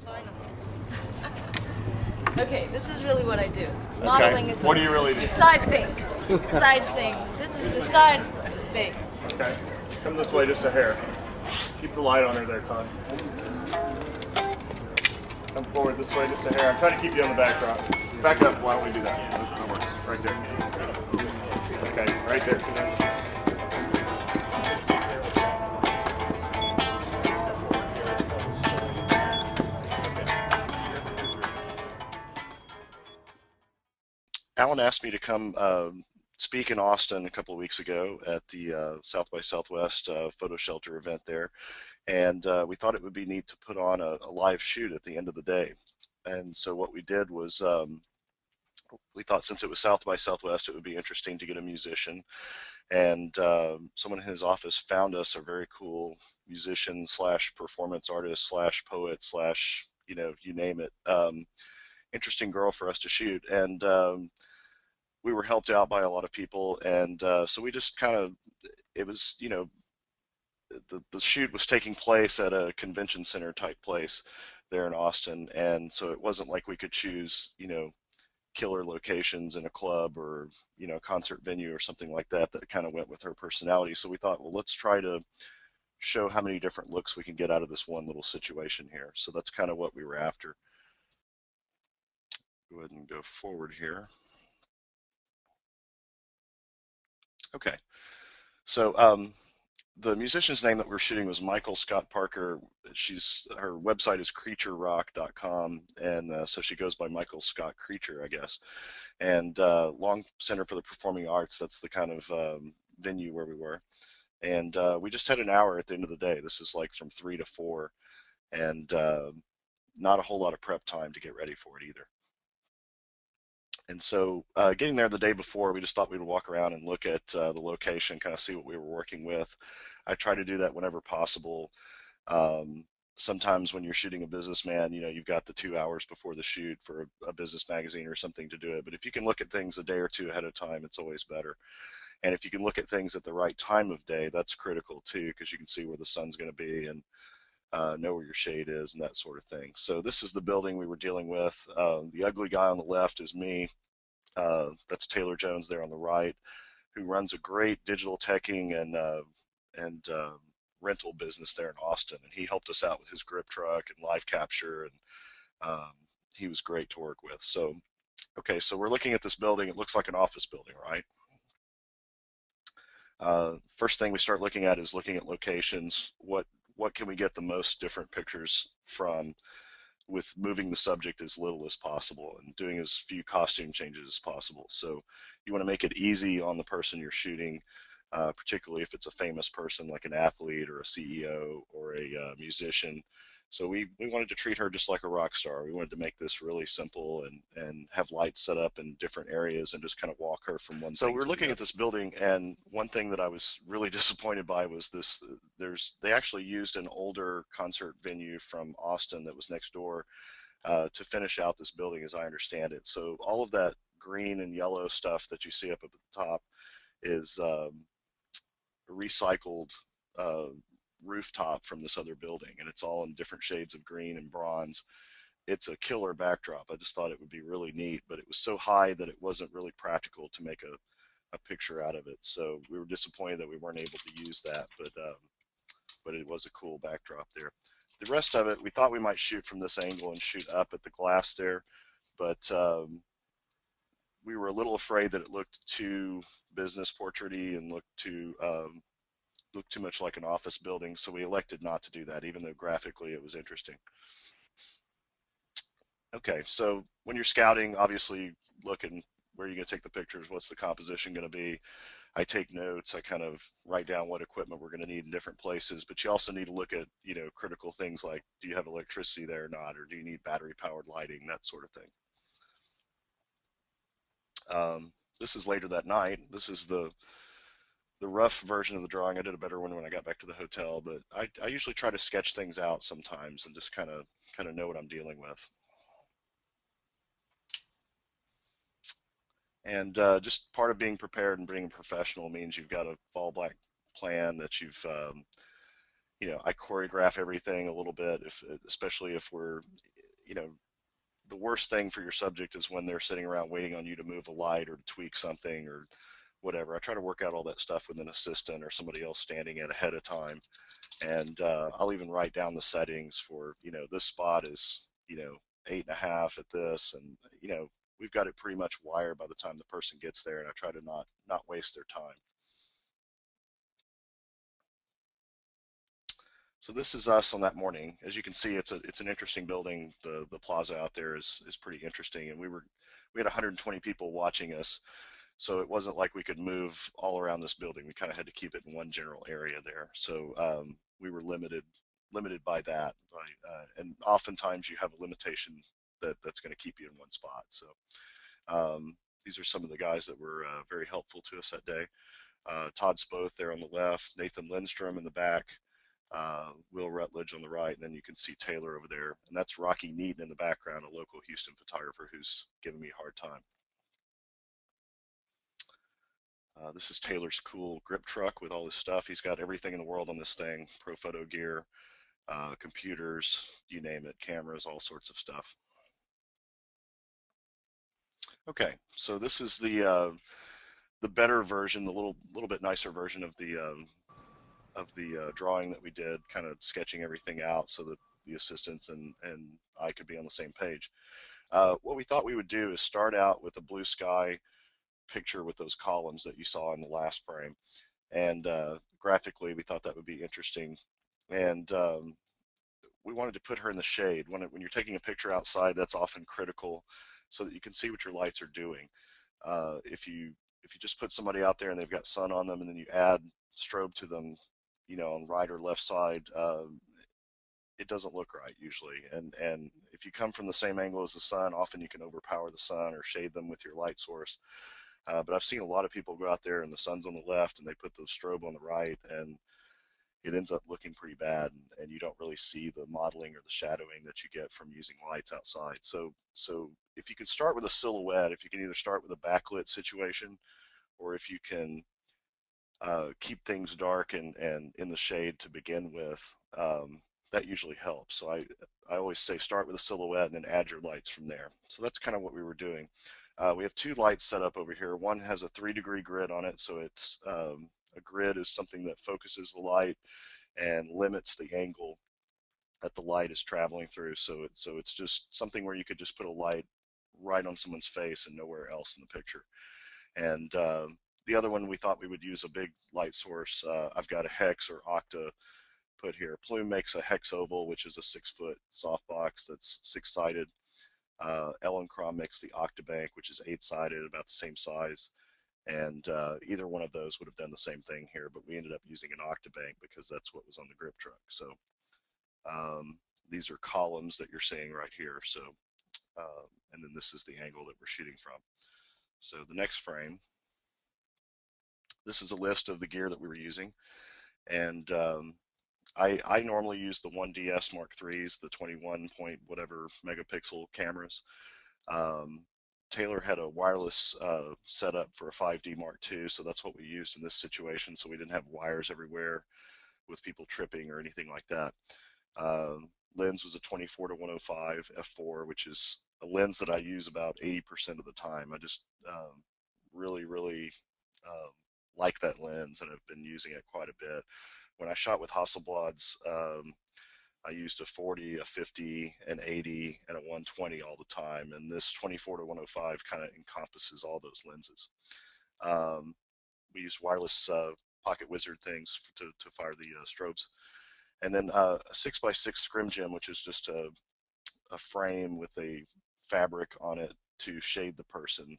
Fine. Okay, this is really what I do. Okay. Modeling is What do just you really do? side things. Side thing. This is the side thing. Okay. Come this way just a hair. Keep the light on her there, Con. Come forward this way just a hair. I'm trying to keep you on the backdrop. Back up. Why don't we do that? That works. Right there. Okay, right there. Alan asked me to come speak in Austin a couple of weeks ago at the South by Southwest PhotoShelter event there, and we thought it would be neat to put on a live shoot at the end of the day. And so what we did was we thought since it was South by Southwest, it would be interesting to get a musician. And someone in his office found us a very cool musician slash performance artist slash poet slash, you name it, interesting girl for us to shoot. And we were helped out by a lot of people. And so we just kind of, it was, the shoot was taking place at a convention center type place there in Austin. And so it wasn't like we could choose, killer locations in a club or concert venue or something like that that kind of went with her personality. So we thought, well, let's try to show how many different looks we can get out of this one little situation here. So that's kind of what we were after. Go ahead and go forward here. Okay, so the musician's name that we're shooting was Michael Scott Parker. Her website is creaturerock.com, and so she goes by Michael Scott Creature, I guess. And Long Center for the Performing Arts, that's the kind of venue where we were. And we just had an hour at the end of the day. This is like from 3 to 4, and not a whole lot of prep time to get ready for it either. And so getting there the day before, we just thought we'd walk around and look at the location, kind of see what we were working with. I try to do that whenever possible. Um, Sometimes when you're shooting a businessman, you've got the 2 hours before the shoot for a business magazine or something to do it. But if you can look at things a day or two ahead of time, it's always better. And if you can look at things at the right time of day, that's critical too, because you can see where the sun's going to be and know where your shade is and that sort of thing. So this is the building we were dealing with. The ugly guy on the left is me. That's Taylor Jones there on the right, who runs a great digital teching and rental business there in Austin. And he helped us out with his grip truck and live capture, and he was great to work with. So, okay, so we're looking at this building. It looks like an office building, right? First thing we start looking at is looking at locations. What can we get the most different pictures from with moving the subject as little as possible and doing as few costume changes as possible. So you want to make it easy on the person you're shooting, particularly if it's a famous person like an athlete or a CEO or a musician. So we wanted to treat her just like a rock star. We wanted to make this really simple and have lights set up in different areas and just kind of walk her from one. So we're looking at this building, and one thing that I was really disappointed by was this. They actually used an older concert venue from Austin that was next door to finish out this building, as I understand it. So all of that green and yellow stuff that you see up at the top is recycled uh, rooftop from this other building, and it's all in different shades of green and bronze. It's a killer backdrop. I just thought it would be really neat, but it was so high that it wasn't really practical to make a picture out of it. So we were disappointed that we weren't able to use that, but it was a cool backdrop there. The rest of it, we thought we might shoot from this angle and shoot up at the glass there, but we were a little afraid that it looked too business portraity and looked too much like an office building, so we elected not to do that, even though graphically it was interesting. Okay, so when you're scouting, obviously looking where you're going to take the pictures, what's the composition going to be. I take notes, I kind of write down what equipment we're going to need in different places, but you also need to look at, critical things like, do you have electricity there or not, or do you need battery powered lighting, that sort of thing. This is later that night. This is the rough version of the drawing. I did a better one when I got back to the hotel, but I usually try to sketch things out sometimes and just kind of know what I'm dealing with. And just part of being prepared and being a professional means you've got a fallback plan that I choreograph everything a little bit, especially if we're, you know, the worst thing for your subject is when they're sitting around waiting on you to move a light or to tweak something or whatever. I try to work out all that stuff with an assistant or somebody else standing at ahead of time. And I'll even write down the settings for, this spot is, 8.5 at this. And, we've got it pretty much wired by the time the person gets there. And I try to not waste their time. So this is us on that morning. As you can see, it's an interesting building. The plaza out there is pretty interesting, and we had 120 people watching us, so it wasn't like we could move all around this building. We kind of had to keep it in one general area there. So we were limited by that. And oftentimes you have a limitation that's going to keep you in one spot. So these are some of the guys that were very helpful to us that day. Todd Spoth there on the left, Nathan Lindstrom in the back, Will Rutledge on the right, and then you can see Taylor over there. And that's Rocky Neaton in the background, a local Houston photographer who's giving me a hard time. This is Taylor's cool grip truck with all his stuff. He's got everything in the world on this thing, pro photo gear, computers, you name it, cameras, all sorts of stuff. Okay, so this is the better version, the little bit nicer version of the drawing that we did, kind of sketching everything out so that the assistants and I could be on the same page. What we thought we would do is start out with a blue sky picture with those columns that you saw in the last frame. And graphically, we thought that would be interesting. And we wanted to put her in the shade. When you're taking a picture outside, that's often critical so that you can see what your lights are doing. If you just put somebody out there and they've got sun on them and then you add strobe to them, on right or left side, it doesn't look right usually. And if you come from the same angle as the sun, often you can overpower the sun or shade them with your light source. But I've seen a lot of people go out there and the sun's on the left and they put the strobe on the right, and it ends up looking pretty bad, and you don't really see the modeling or the shadowing that you get from using lights outside. So if you can start with a silhouette, if you can either start with a backlit situation, or if you can keep things dark and in the shade to begin with, that usually helps. So I always say start with a silhouette and then add your lights from there. So that's kind of what we were doing. We have two lights set up over here. One has a 3-degree grid on it, so it's a grid is something that focuses the light and limits the angle that the light is traveling through. So it's just something where you could just put a light right on someone's face and nowhere else in the picture. And the other one, we thought we would use a big light source. I've got a hex or octa put here. Plume makes a hex oval, which is a 6-foot softbox that's 6-sided. Ellen Crom makes the octabank, which is 8-sided, about the same size. And either one of those would have done the same thing here, but we ended up using an octabank because that's what was on the grip truck. So these are columns that you're seeing right here. So and then this is the angle that we're shooting from. So the next frame, this is a list of the gear that we were using. And I normally use the 1DS Mark IIIs, the 21 point whatever megapixel cameras. Taylor had a wireless setup for a 5D Mark II, so that's what we used in this situation, so we didn't have wires everywhere with people tripping or anything like that. Lens was a 24-105 f4, which is a lens that I use about 80% of the time. I just really like that lens, and I've been using it quite a bit. When I shot with Hasselblads, I used a 40, a 50, an 80, and a 120 all the time, and this 24-105 kind of encompasses all those lenses. We used wireless Pocket Wizard things to fire the strobes. And then a 6x6 scrim gem, which is just a frame with a fabric on it to shade the person.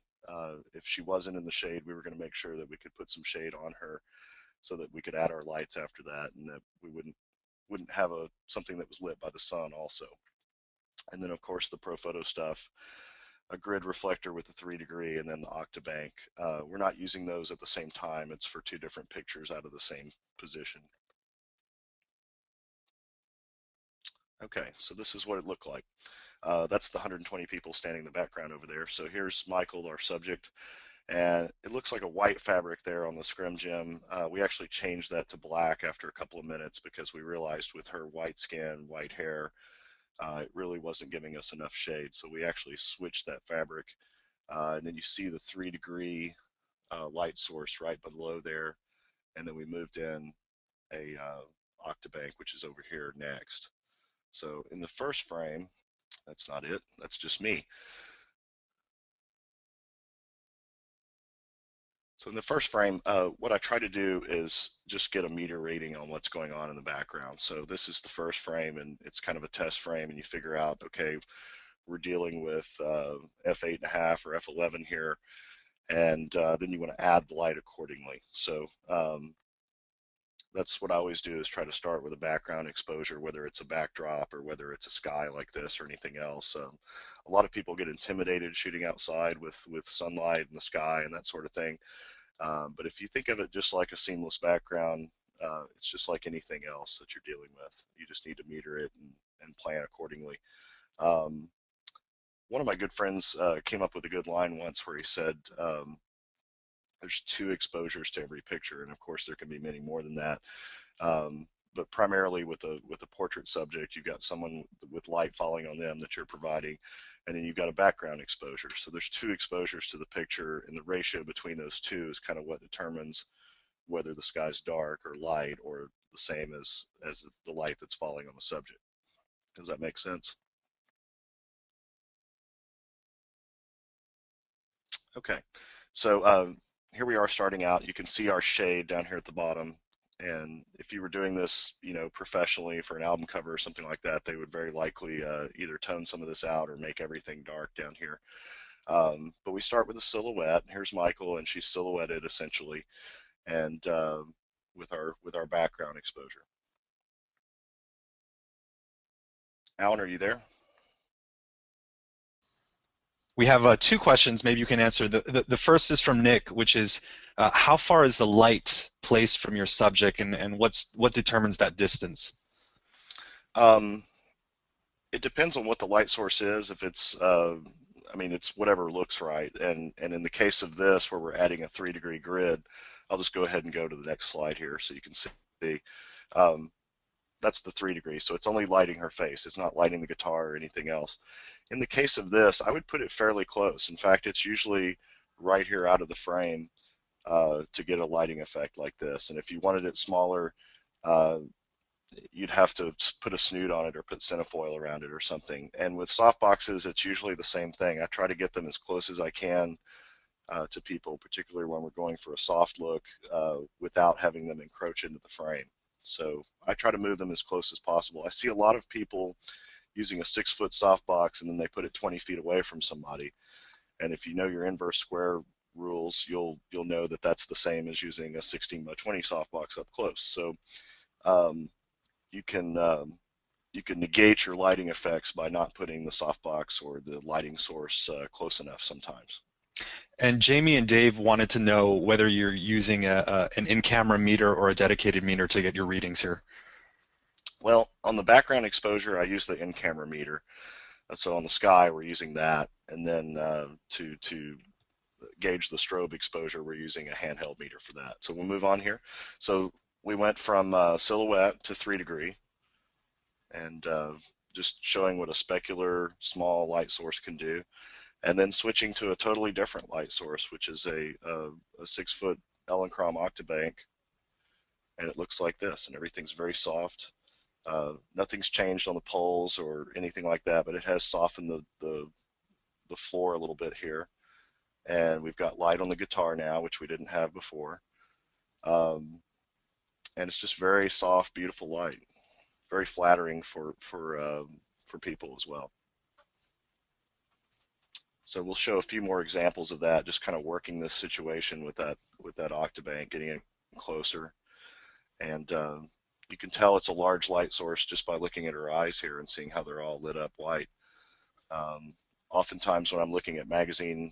If she wasn't in the shade, we were going to make sure that we could put some shade on her so that we could add our lights after that, and that we wouldn't have something that was lit by the sun also. And then of course the pro photo stuff, a grid reflector with a 3-degree, and then the octabank. We're not using those at the same time. It's for two different pictures out of the same position. Okay, so this is what it looked like. That's the 120 people standing in the background over there. So here's Michael, our subject, And it looks like a white fabric there on the scrim gem. We actually changed that to black after a couple of minutes because we realized with her white skin, white hair, it really wasn't giving us enough shade. So we actually switched that fabric. And then you see the 3-degree light source right below there. And then we moved in a Octabank, which is over here next. So in the first frame, that's not it, that's just me. So in the first frame, what I try to do is just get a meter reading on what's going on in the background. So this is the first frame, and it's kind of a test frame, and you figure out, okay, we're dealing with f8.5 or f11 here, and then you want to add the light accordingly. So that's what I always do, is try to start with a background exposure, whether it's a backdrop or whether it's a sky like this or anything else. A lot of people get intimidated shooting outside with sunlight in the sky and that sort of thing. But if you think of it just like a seamless background, it's just like anything else that you're dealing with. You just need to meter it and plan accordingly. One of my good friends came up with a good line once where he said, there's 2 exposures to every picture, and of course there can be many more than that. But primarily with a portrait subject, you've got someone with light falling on them that you're providing, and then you've got a background exposure. So there's 2 exposures to the picture, and the ratio between those 2 is kind of what determines whether the sky's dark or light or the same as the light that's falling on the subject. Does that make sense? Okay, so here we are starting out. You can see our shade down here at the bottom. And if you were doing this, professionally for an album cover or something like that, they would very likely either tone some of this out or make everything dark down here. But we start with a silhouette. Here's Michael, and she's silhouetted essentially, and with our background exposure. Alan, are you there? We have 2 questions. Maybe you can answer. The first is from Nick, which is, how far is the light placed from your subject, and what determines that distance? Um, it depends on what the light source is. If it's, I mean, it's whatever looks right. And in the case of this, where we're adding a 3-degree grid, I'll just go ahead and go to the next slide here so you can see. Um, that's the 3-degree, so it's only lighting her face. It's not lighting the guitar or anything else. In the case of this, I would put it fairly close. In fact, it's usually right here out of the frame to get a lighting effect like this. And if you wanted it smaller, uh, you'd have to put a snoot on it or put cinefoil around it or something. And with softboxes, it's usually the same thing. I try to get them as close as I can to people, particularly when we're going for a soft look, without having them encroach into the frame. So I try to move them as close as possible. I see a lot of people using a 6-foot softbox and then they put it 20 feet away from somebody. And if you know your inverse square rules, you'll know that that's the same as using a 16 by 20 softbox up close. So um, you can negate your lighting effects by not putting the softbox or the lighting source close enough sometimes. And Jamie and Dave wanted to know whether you're using an in-camera meter or a dedicated meter to get your readings here. Well, on the background exposure, I use the in-camera meter. So on the sky, we're using that, and then to gauge the strobe exposure, we're using a handheld meter for that. So we'll move on here. So we went from silhouette to 3-degree, and just showing what a specular small light source can do, and then switching to a totally different light source, which is a 6-foot Elinchrom Octabank, and it looks like this, and everything's very soft. Nothing's changed on the poles or anything like that, but it has softened the floor a little bit here. And we've got light on the guitar now, which we didn't have before. And it's just very soft, beautiful light, very flattering for people as well. So we'll show a few more examples of that, just kind of working this situation with that Octabank, getting it closer. And you can tell it's a large light source just by looking at her eyes here and seeing how they're all lit up white. Oftentimes when I'm looking at magazine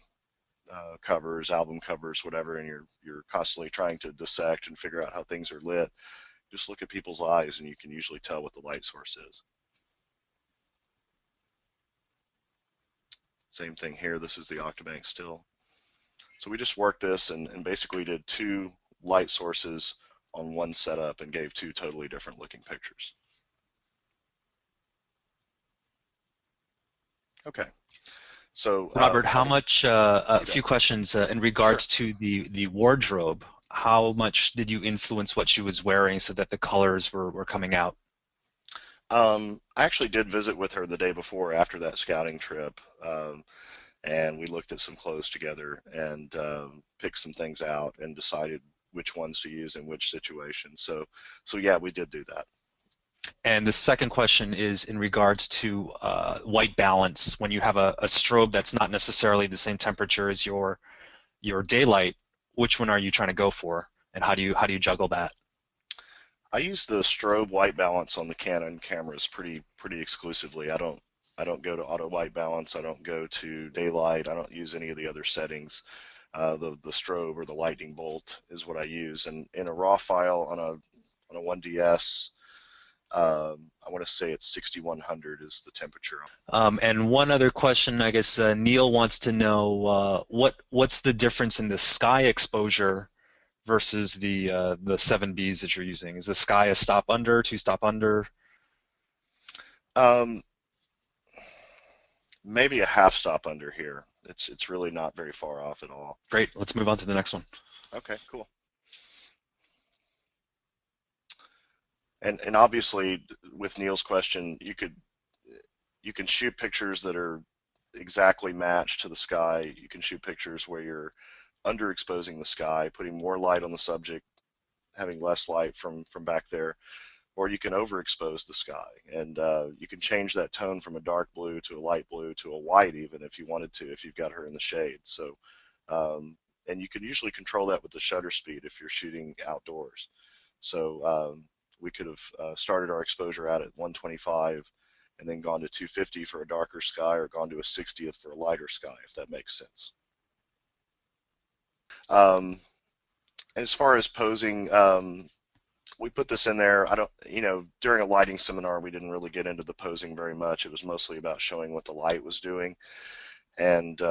covers, album covers, whatever, and you're constantly trying to dissect and figure out how things are lit, just look at people's eyes and you can usually tell what the light source is. Same thing here. This is the Octabank still. So we just worked this and basically did two light sources on one setup and gave two totally different looking pictures. Okay, so Robert, how much, a you few bet. questions in Sure. regards to the wardrobe. How much did you influence what she was wearing so that the colors were coming out? I actually did visit with her the day before after that scouting trip, and we looked at some clothes together and picked some things out and decided which ones to use in which situation. So yeah, we did do that. And the second question is in regards to white balance. When you have a strobe that's not necessarily the same temperature as your daylight, which one are you trying to go for, and how do you juggle that? I use the strobe white balance on the Canon cameras pretty exclusively. I don't go to auto white balance. I don't go to daylight. I don't use any of the other settings. The strobe or the lightning bolt is what I use. And in a raw file on a 1DS, I want to say it's 6100 is the temperature. And one other question, I guess Neil wants to know what's the difference in the sky exposure versus the 7Bs that you're using? Is the sky a stop under, two stop under? Um, Maybe a half stop under here. It's really not very far off at all. Great. Let's move on to the next one. Okay, cool. And obviously with Neil's question, you can shoot pictures that are exactly matched to the sky. You can shoot pictures where you're underexposing the sky, putting more light on the subject, having less light from back there, or you can overexpose the sky, and you can change that tone from a dark blue to a light blue to a white even if you wanted to, if you've got her in the shade. So, and you can usually control that with the shutter speed if you're shooting outdoors. So we could have started our exposure out at 125 and then gone to 250 for a darker sky or gone to a 60th for a lighter sky, if that makes sense. Um, and as far as posing, we put this in there. I don't, during a lighting seminar, we didn't really get into the posing very much. It was mostly about showing what the light was doing. And,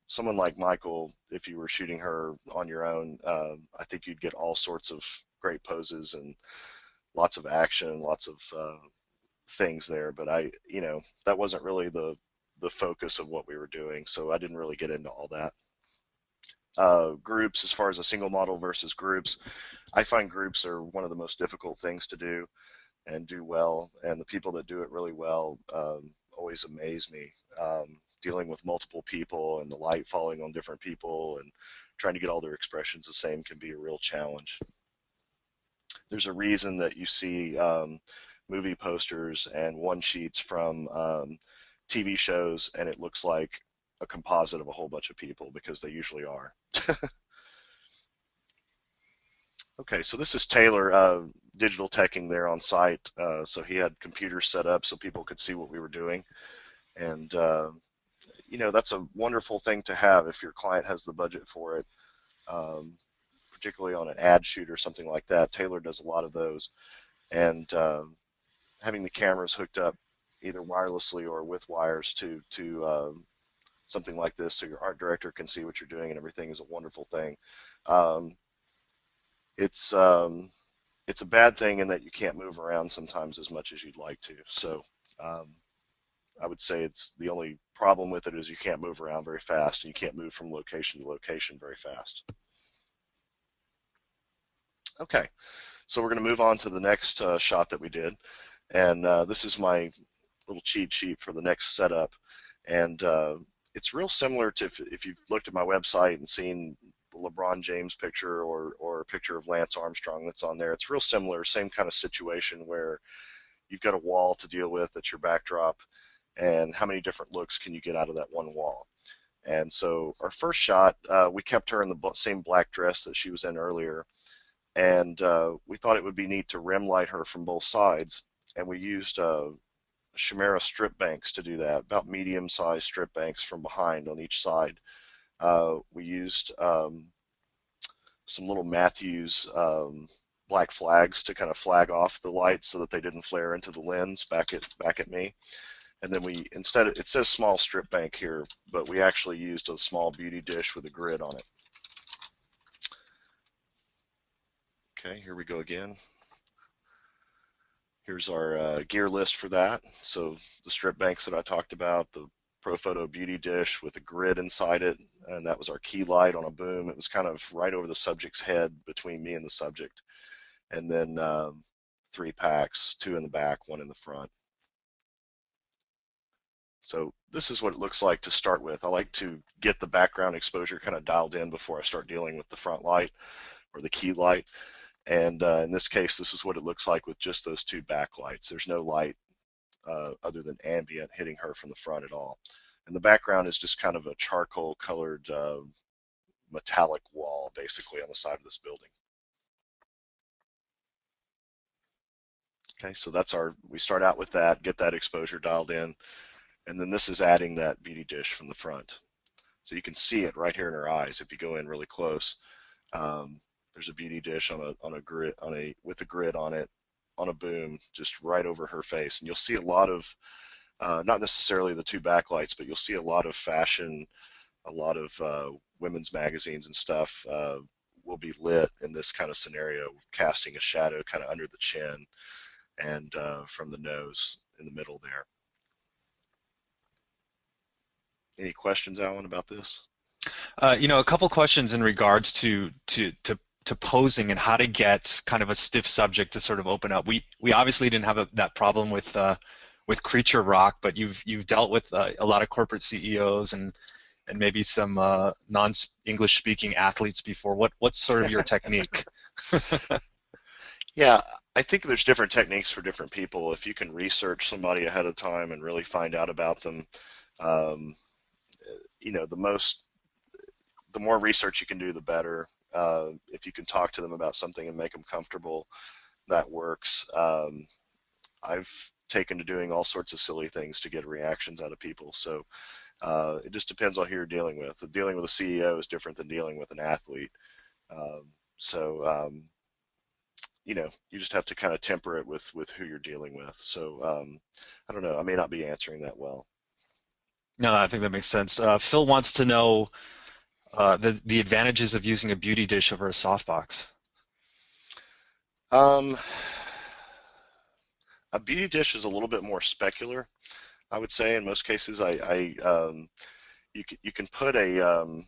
someone like Michael, if you were shooting her on your own, I think you'd get all sorts of great poses and lots of action, lots of things there. But that wasn't really the focus of what we were doing. So I didn't really get into all that. Groups, as far as a single model versus groups, I find groups are one of the most difficult things to do and do well, and the people that do it really well always amaze me. Dealing with multiple people and the light falling on different people and trying to get all their expressions the same can be a real challenge. There's a reason that you see movie posters and one sheets from TV shows and it looks like a composite of a whole bunch of people, because they usually are. Okay, so this is Taylor digital teching there on site. So he had computers set up so people could see what we were doing. And, that's a wonderful thing to have if your client has the budget for it, particularly on an ad shoot or something like that. Taylor does a lot of those. And having the cameras hooked up either wirelessly or with wires to something like this so your art director can see what you're doing and everything is a wonderful thing. Um, it's it's a bad thing in that you can't move around sometimes as much as you'd like to. So I would say it's the only problem with it is you can't move around very fast and you can't move from location to location very fast. Okay, so we're going to move on to the next shot that we did. And this is my little cheat sheet for the next setup. And it's real similar to if you've looked at my website and seen the LeBron James picture or a picture of Lance Armstrong that's on there. It's real similar, same kind of situation where you've got a wall to deal with that's your backdrop, and how many different looks can you get out of that one wall. And so our first shot, we kept her in the same black dress that she was in earlier, and we thought it would be neat to rim light her from both sides, and we used Chimera strip banks to do that, about medium-sized strip banks from behind on each side. We used some little Matthews black flags to kind of flag off the lights so that they didn't flare into the lens back at me. And then we, instead, it says small strip bank here, but we actually used a small beauty dish with a grid on it. Okay, here we go again. Here's our gear list for that. So the strip banks that I talked about, the ProPhoto beauty dish with a grid inside it, and that was our key light on a boom. It was kind of right over the subject's head between me and the subject. And then 3 packs, 2 in the back, 1 in the front. So this is what it looks like to start with. I like to get the background exposure kind of dialed in before I start dealing with the front light or the key light. And in this case, this is what it looks like with just those 2 backlights. There's no light other than ambient hitting her from the front at all. And the background is just kind of a charcoal colored metallic wall basically on the side of this building. Okay, so that's we start out with that, get that exposure dialed in, and then this is adding that beauty dish from the front. So you can see it right here in her eyes if you go in really close. There's a beauty dish on a grid with a grid on it on a boom just right over her face, and you'll see a lot of not necessarily the 2 backlights, but you'll see a lot of fashion, a lot of women's magazines and stuff will be lit in this kind of scenario, casting a shadow kind of under the chin and from the nose in the middle there. Any questions, Alan, about this? A couple questions in regards to posing and how to get kind of a stiff subject to sort of open up. We obviously didn't have that problem with Creature Rock, but you've dealt with a lot of corporate CEOs and maybe some non-English speaking athletes before. What's sort of your technique? Yeah, I think there's different techniques for different people. If you can research somebody ahead of time and really find out about them, the more research you can do, the better. If you can talk to them about something and make them comfortable, that works. I've taken to doing all sorts of silly things to get reactions out of people. So it just depends on who you're dealing with. Dealing with a CEO is different than dealing with an athlete. You just have to kind of temper it with who you're dealing with. So I don't know. I may not be answering that well. No, I think that makes sense. Phil wants to know the advantages of using a beauty dish over a softbox. A beauty dish is a little bit more specular, I would say. In most cases, you can put a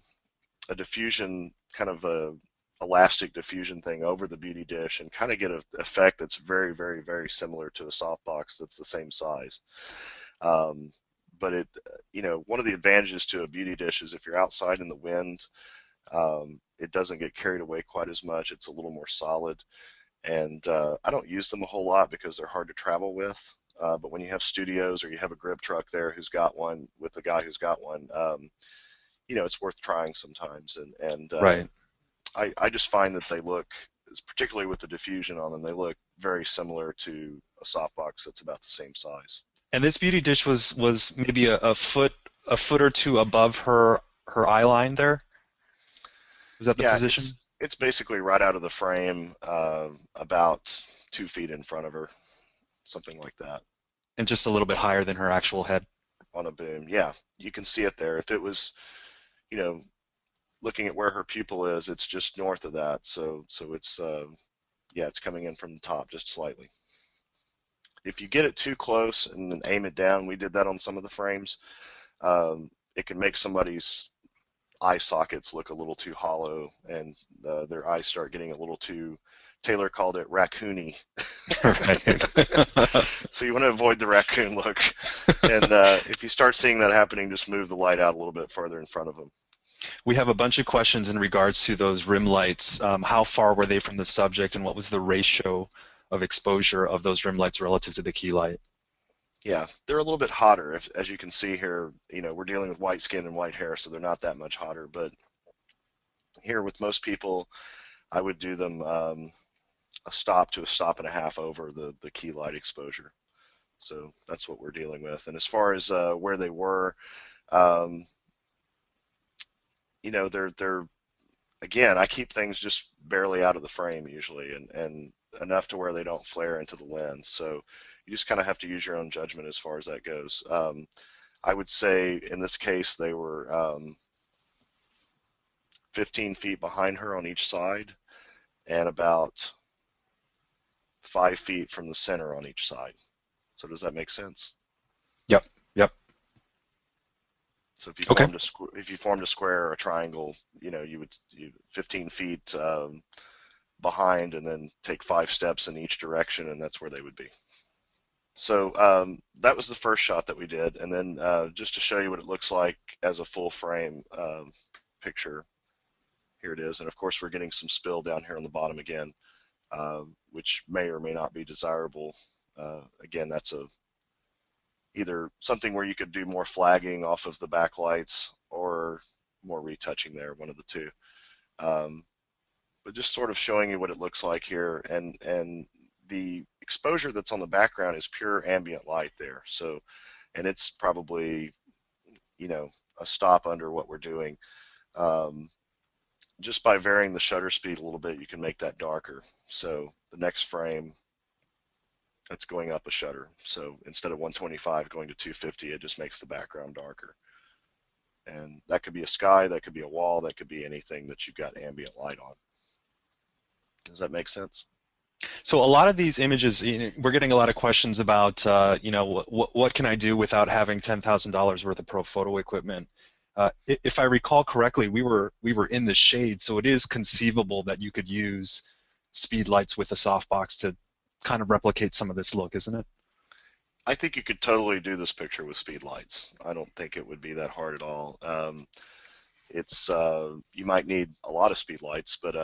diffusion, kind of a elastic diffusion thing over the beauty dish and kind of get an effect that's very, very, very similar to a softbox that's the same size. But one of the advantages to a beauty dish is if you're outside in the wind, it doesn't get carried away quite as much. It's a little more solid. And I don't use them a whole lot because they're hard to travel with. But when you have studios or you have a grip truck there who's got one with the guy who's got one, it's worth trying sometimes. And Right. I just find that they look, particularly with the diffusion on them, they look very similar to a softbox that's about the same size. And this beauty dish was maybe a foot or two above her eye line there. Was that the position? It's basically right out of the frame, about 2 feet in front of her, something like that. And just a little bit higher than her actual head. On a boom, yeah, you can see it there. If it was, looking at where her pupil is, it's just north of that. So it's it's coming in from the top just slightly. If you get it too close and then aim it down, we did that on some of the frames. It can make somebody's eye sockets look a little too hollow, and their eyes start getting a little too. Taylor called it raccoony. So you want to avoid the raccoon look. And if you start seeing that happening, just move the light out a little bit further in front of them. We have a bunch of questions in regards to those rim lights. How far were they from the subject, and what was the ratio of exposure of those rim lights relative to the key light? Yeah, they're a little bit hotter. As you can see here, we're dealing with white skin and white hair, so they're not that much hotter. But here with most people, I would do them a stop to a stop and a half over the key light exposure. So that's what we're dealing with. And as far as where they were, they're again, I keep things just barely out of the frame usually, and enough to where they don't flare into the lens. So you just kind of have to use your own judgment as far as that goes. I would say in this case they were 15 feet behind her on each side and about 5 feet from the center on each side. So does that make sense? Yep. Yep. So if you Okay. formed a square or a triangle, you would 15 feet behind, and then take 5 steps in each direction, and that's where they would be. So that was the first shot that we did, and then just to show you what it looks like as a full frame picture, here it is. And of course, we're getting some spill down here on the bottom again, which may or may not be desirable. Again, that's either something where you could do more flagging off of the backlights or more retouching there, one of the two. But just sort of showing you what it looks like here, and the exposure that's on the background is pure ambient light there. So, and it's probably, a stop under what we're doing. Just by varying the shutter speed a little bit, you can make that darker. So the next frame, that's going up a shutter. So instead of 125 going to 250, it just makes the background darker. And that could be a sky, that could be a wall, that could be anything that you've got ambient light on. Does that make sense? So a lot of these images, we're getting a lot of questions about, what can I do without having $10,000 worth of pro photo equipment? If I recall correctly, we were in the shade, so it is conceivable that you could use speed lights with a softbox to kind of replicate some of this look, isn't it? I think you could totally do this picture with speed lights. I don't think it would be that hard at all. You might need a lot of speed lights, but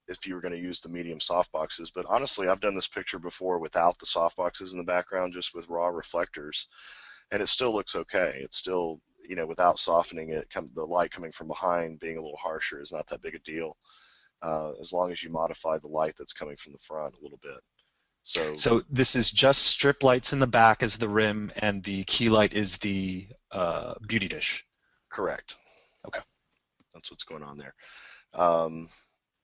if you were going to use the medium softboxes. But honestly, I've done this picture before without the softboxes in the background, just with raw reflectors, and it still looks okay. It's still, without softening it, the light coming from behind being a little harsher is not that big a deal, as long as you modify the light that's coming from the front a little bit. So this is just strip lights in the back as the rim, and the key light is the beauty dish. Correct. Okay. That's what's going on there.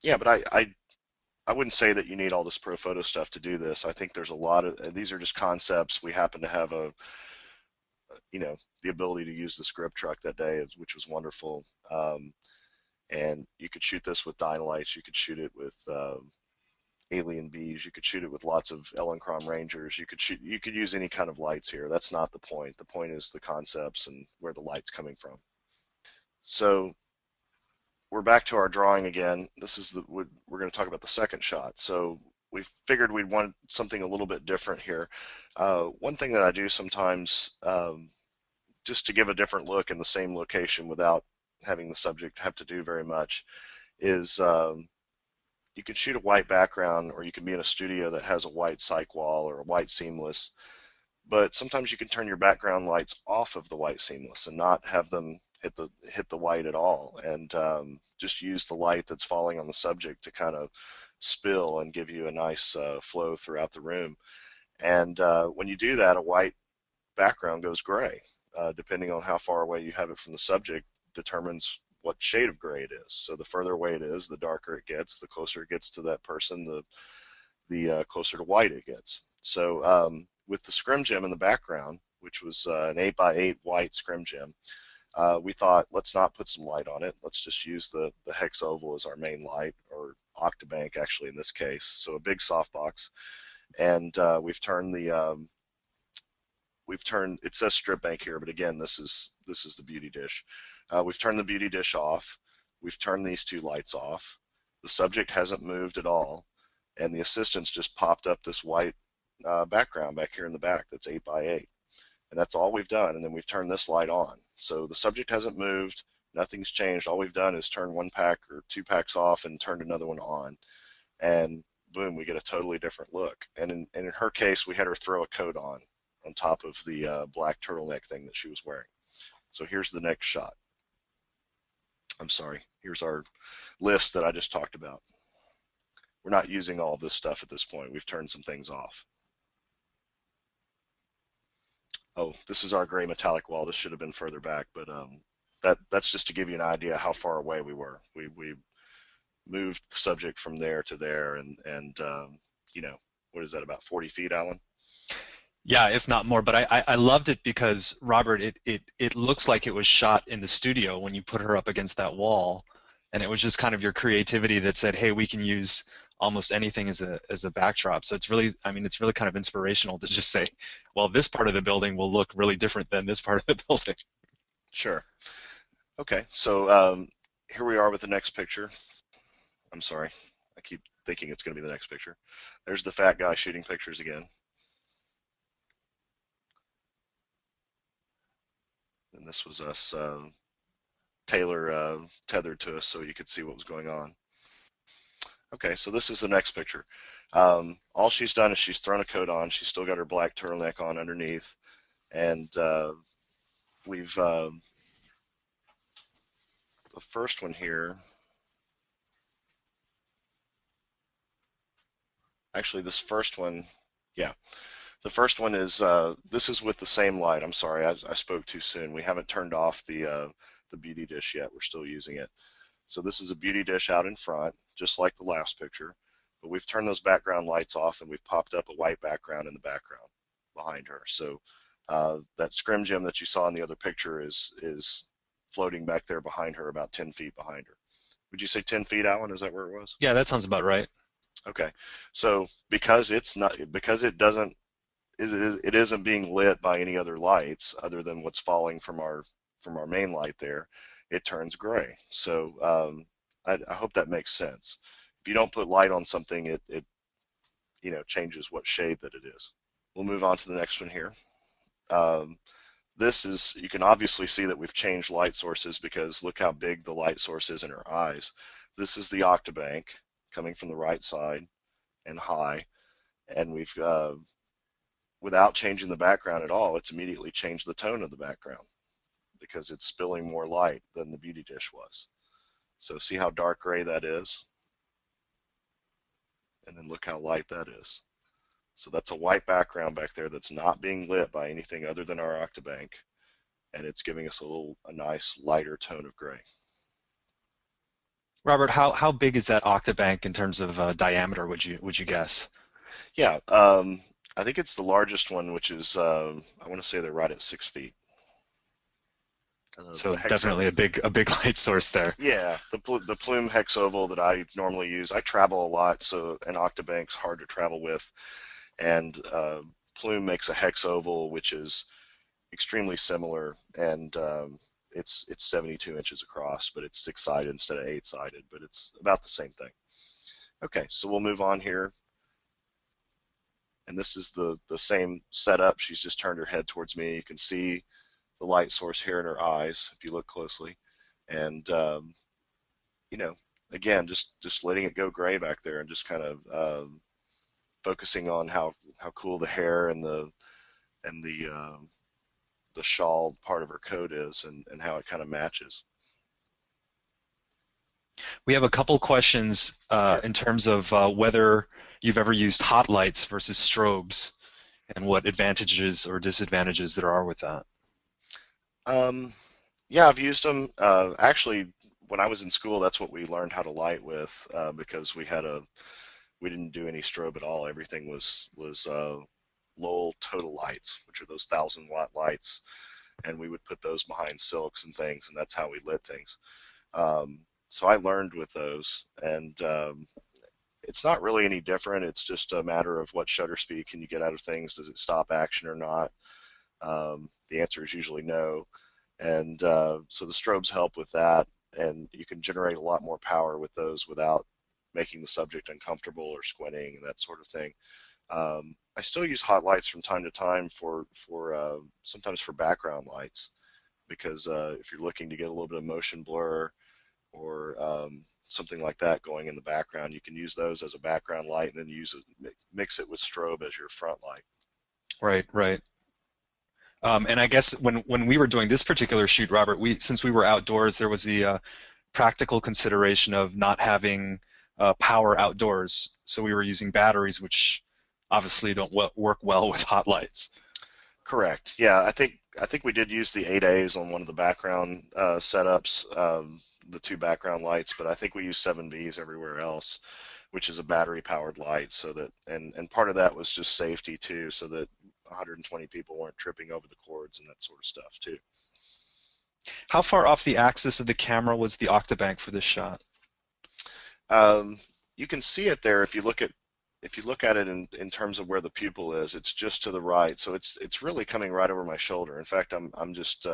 Yeah, but I wouldn't say that you need all this pro photo stuff to do this. I think there's a lot of, these are just concepts. We happen to have the ability to use this grip truck that day, which was wonderful. And you could shoot this with Dynalights. You could shoot it with Alien Bees. You could shoot it with lots of Elinchrom Rangers. You could use any kind of lights here. That's not the point. The point is the concepts and where the light's coming from. So we're back to our drawing again. We're going to talk about the second shot. So we figured we'd want something a little bit different here. One thing that I do sometimes, just to give a different look in the same location without having the subject have to do very much, is you can shoot a white background, or you can be in a studio that has a white cyc wall or a white seamless, but sometimes you can turn your background lights off of the white seamless and not have them hit the white at all, and just use the light that's falling on the subject to kind of spill and give you a nice flow throughout the room. And when you do that, a white background goes gray. Depending on how far away you have it from the subject determines what shade of gray it is. So the further away it is, the darker it gets. The closer it gets to that person, the closer to white it gets. So with the scrim gem in the background, which was an 8x8 white scrim gem, we thought, let's not put some light on it. Let's just use the hex oval as our main light, or octabank actually in this case. So a big softbox, and we've turned it says strip bank here, but again, this is the beauty dish. We've turned the beauty dish off. We've turned these two lights off. The subject hasn't moved at all, and the assistants just popped up this white background back here in the back that's 8x8. And that's all we've done, and then we've turned this light on. So the subject hasn't moved, nothing's changed. All we've done is turn one pack or two packs off and turned another one on, and boom, we get a totally different look. And in her case, we had her throw a coat on top of the black turtleneck thing that she was wearing. So here's the next shot. I'm sorry, here's our list that I just talked about. We're not using all of this stuff at this point. We've turned some things off. Oh, this is our gray metallic wall. This should have been further back, but that's just to give you an idea how far away we were. We moved the subject from there to there, and what is that, about 40 feet, Alan? Yeah, if not more. But I loved it because, Robert, it looks like it was shot in the studio when you put her up against that wall. And it was just kind of your creativity that said, hey, we can use almost anything as a backdrop. So it's really, I mean, it's really kind of inspirational to just say, well, this part of the building will look really different than this part of the building. Sure. Okay, so here we are with the next picture. I'm sorry, I keep thinking it's going to be the next picture. There's the fat guy shooting pictures again. And this was us, Taylor tethered to us so you could see what was going on. Okay, so this is the next picture. All she's done is she's thrown a coat on. She's still got her black turtleneck on underneath. And we've, the first one here, actually this first one, yeah. The first one is, this is with the same light. I'm sorry, I spoke too soon. We haven't turned off the beauty dish yet. We're still using it. So this is a beauty dish out in front, just like the last picture. But we've turned those background lights off and we've popped up a white background in the background behind her. So that scrim gem that you saw in the other picture is floating back there behind her, about 10 feet behind her. Would you say 10 feet, Alan? Is that where it was? Yeah, that sounds about right. Okay. So because it's not, because it doesn't, it isn't being lit by any other lights other than what's falling from our main light there, it turns gray. So I hope that makes sense. If you don't put light on something, it changes what shade that it is. We'll move on to the next one here. This is, you can obviously see that we've changed light sources because look how big the light source is in her eyes. This is the octabank coming from the right side and high, and we've without changing the background at all, it's immediately changed the tone of the background because it's spilling more light than the beauty dish was. So see how dark gray that is? And then look how light that is. So that's a white background back there that's not being lit by anything other than our octabank, and it's giving us a nice lighter tone of gray. Robert, how big is that octabank in terms of diameter, would you guess? Yeah, I think it's the largest one, which is, I want to say they're right at 6 feet. So definitely a big light source there. Yeah, the plume hex oval that I normally use. I travel a lot, so an octabank's hard to travel with, and plume makes a hex oval, which is extremely similar, and it's 72 inches across, but it's 6-sided instead of 8-sided, but it's about the same thing. Okay, so we'll move on here. And this is the same setup. She's just turned her head towards me. You can see the light source here in her eyes if you look closely. And, again, just letting it go gray back there and just kind of focusing on how cool the hair and the shawl part of her coat is and how it kind of matches. We have a couple questions in terms of whether you've ever used hot lights versus strobes and what advantages or disadvantages there are with that. Yeah, I've used them. Actually, when I was in school, that's what we learned how to light with because we didn't do any strobe at all. Everything was Lowell total lights, which are those 1,000-watt lights, and we would put those behind silks and things, and that's how we lit things. So I learned with those, and it's not really any different. It's just a matter of what shutter speed can you get out of things. Does it stop action or not? The answer is usually no. And so the strobes help with that, and you can generate a lot more power with those without making the subject uncomfortable or squinting and that sort of thing. I still use hot lights from time to time for sometimes for background lights, because if you're looking to get a little bit of motion blur or something like that going in the background, you can use those as a background light and then mix it with strobe as your front light. Right, right. And I guess when we were doing this particular shoot, Robert, since we were outdoors, there was the practical consideration of not having power outdoors, so we were using batteries, which obviously don't work well with hot lights. Correct. Yeah, I think we did use the 8As on one of the background setups, the 2 background lights, but I think we used 7Bs everywhere else. which is a battery-powered light. So that, and part of that was just safety too, so that 120 people weren't tripping over the cords and that sort of stuff too. How far off the axis of the camera was the Octabank for this shot? You can see it there if you look at it in terms of where the pupil is. It's just to the right, so it's really coming right over my shoulder. In fact, I'm just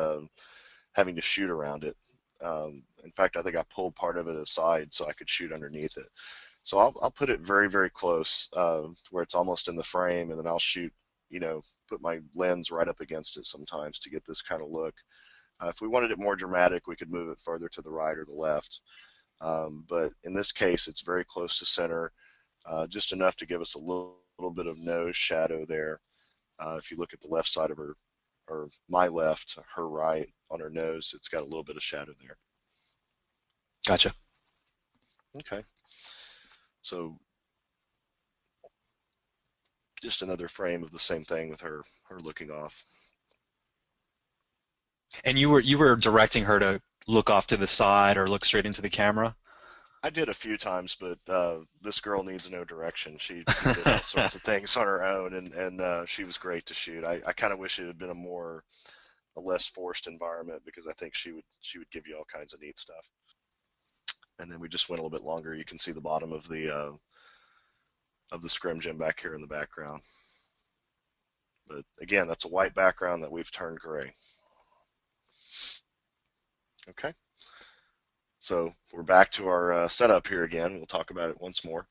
having to shoot around it. In fact, I think I pulled part of it aside so I could shoot underneath it. So I'll put it very, very close to where it's almost in the frame, and then I'll shoot, put my lens right up against it sometimes to get this kind of look. If we wanted it more dramatic, we could move it further to the right or the left. But in this case, it's very close to center, just enough to give us a little bit of nose shadow there. If you look at the left side of her, or my left, her right, on her nose, it's got a little bit of shadow there. Gotcha. Okay. So just another frame of the same thing with her looking off. And you were directing her to look off to the side or look straight into the camera? I did a few times, but this girl needs no direction. She did all sorts of things on her own, and she was great to shoot. I kind of wish it had been a less forced environment, because I think she would give you all kinds of neat stuff. And then we just went a little bit longer. You can see the bottom of the scrim gym back here in the background. But again, that's a white background that we've turned gray. Okay. So we're back to our setup here again. We'll talk about it once more.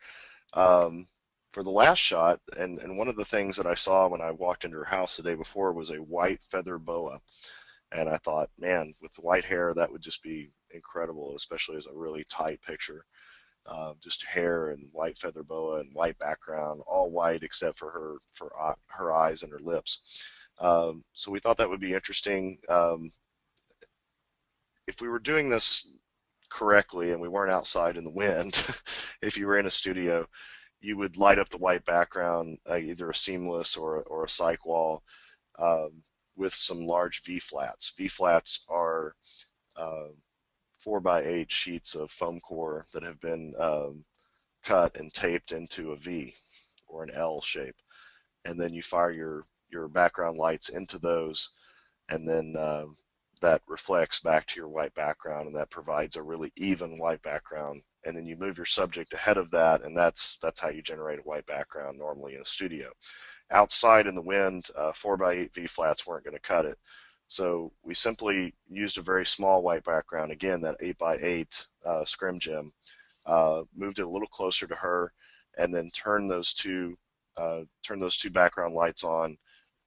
For the last shot, and one of the things that I saw when I walked into her house the day before was a white feather boa. And I thought, man, with the white hair, that would just be incredible, especially as a really tight picture. Just hair and white feather boa and white background, all white except for her eyes and her lips. So we thought that would be interesting. If we were doing this correctly and we weren't outside in the wind, if you were in a studio, you would light up the white background, either a seamless or a cyc wall, with some large V-flats. V-flats are 4x8 sheets of foam core that have been cut and taped into a V or an L shape. And then you fire your background lights into those, and then that reflects back to your white background, and that provides a really even white background. And then you move your subject ahead of that, and that's how you generate a white background normally in a studio. Outside in the wind, 4x8 V-flats weren't going to cut it. So we simply used a very small white background, again, that 8x8 scrim gym, moved it a little closer to her, and then turned those two background lights on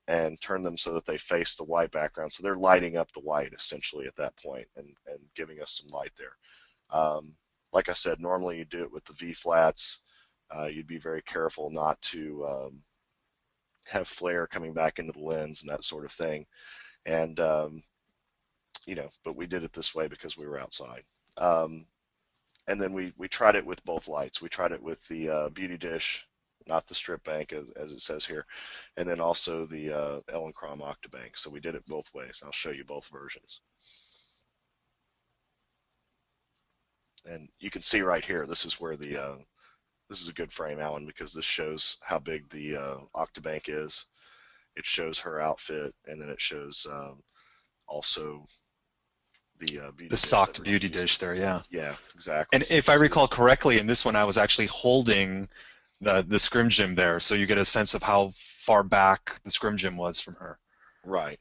and turn them so that they face the white background. So they're lighting up the white essentially at that point, and giving us some light there. Like I said, normally you do it with the V-flats. You'd be very careful not to have flare coming back into the lens and that sort of thing. And, but we did it this way because we were outside. And then we tried it with both lights. We tried it with the Beauty Dish, not the strip bank as it says here, and then also the Ellen Crom Octabank. So we did it both ways. I'll show you both versions. And you can see right here, this is where this is a good frame, Alan, because this shows how big the Octabank is. It shows her outfit, and then it shows also the socked beauty dish there, yeah. Yeah, exactly. And if I recall correctly, in this one I was actually holding the scrim gym there, so you get a sense of how far back the scrim gym was from her. Right.